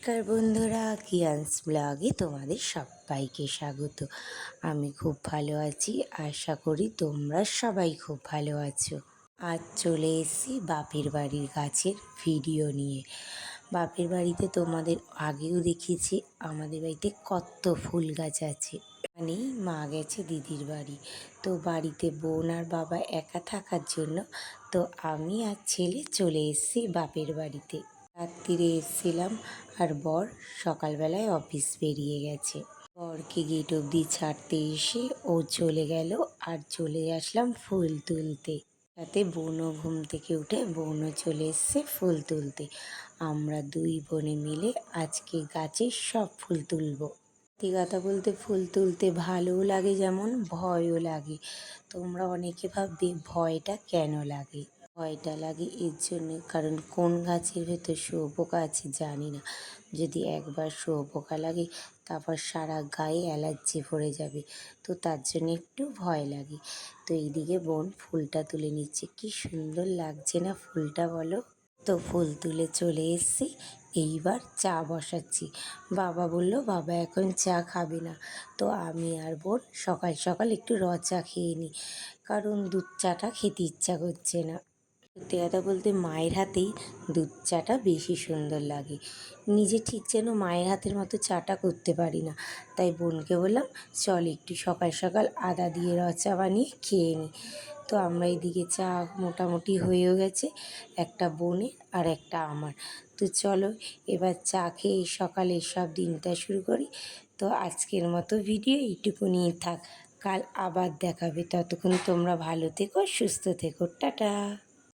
নমস্কার বন্ধুরা, কিয়ান্স ব্লগে তোমাদের সবাইকে স্বাগত। আমি খুব ভালো আছি, আশা করি তোমরা সবাই খুব ভালো আছো। আজ চলে এসেছি বাপের বাড়ির গাছের ভিডিও নিয়ে। বাপের বাড়িতে তোমাদের আগেও দেখিয়েছি আমাদের বাড়িতে কত ফুল গাছ আছে। মানে মা গেছে দিদির বাড়ি, তো বাড়িতে বোন আর বাবা একা থাকার জন্য তো আমি আর ছেলে চলে এসেছি বাপের বাড়িতে। রাত্রিরে এসেছিলাম আর বর সকালবেলায় অফিস বেরিয়ে গেছে। বরকে গেট অবধি ছাড়তে এসে ও চলে গেল আর চলে আসলাম ফুল তুলতে। তাতে বোনও ঘুম থেকে উঠে বোনও চলে এসছে ফুল তুলতে। আমরা দুই বোনে মিলে আজকে গাছের সব ফুল তুলব। সত্যি কথা বলতে ফুল তুলতে ভালোও লাগে যেমন ভয়ও লাগে। তোমরা অনেকে ভাববে ভয়টা কেন লাগে। ভয়টা লাগে এর জন্য কারণ কোন গাছের ভেতর শুঁয়োপোকা আছে জানি না। যদি একবার শুঁয়োপোকা লাগে তারপর সারা গায়ে অ্যালার্জি পড়ে যাবে, তো তার জন্য একটু ভয় লাগে। তো এইদিকে বোন ফুলটা তুলে নিচ্ছে, কি সুন্দর লাগছে না ফুলটা বলো। তো ফুল তুলে চলে এসেছি, এইবার চা বসাচ্ছি। বাবা বলল বাবা এখন চা খাবে না, তো আমি আর বোন সকাল সকাল একটু চা খেয়ে নিই, কারণ দুধ চাটা খেতে ইচ্ছা করছে না। সত্যি কথা বলতে মায়ের হাতেই দুধ চাটা বেশি সুন্দর লাগে। নিজে ঠিক যেন মায়ের হাতের মতো চাটা করতে পারি না, তাই বোনকে বললাম চল একটু সকাল সকাল আদা দিয়ে চা বানিয়ে খেয়ে নিই। তো আমরা এদিকে চা মোটামুটি হয়েও গেছে, একটা বোনের আর একটা আমার। তো চলো এবার চা খেয়ে সকালে সব দিনটা শুরু করি। তো আজকের মতো ভিডিও এইটুকুনি থাক, কাল আবার দেখাবে। ততক্ষণ তোমরা ভালো থেকো, সুস্থ থেকো, টাটা।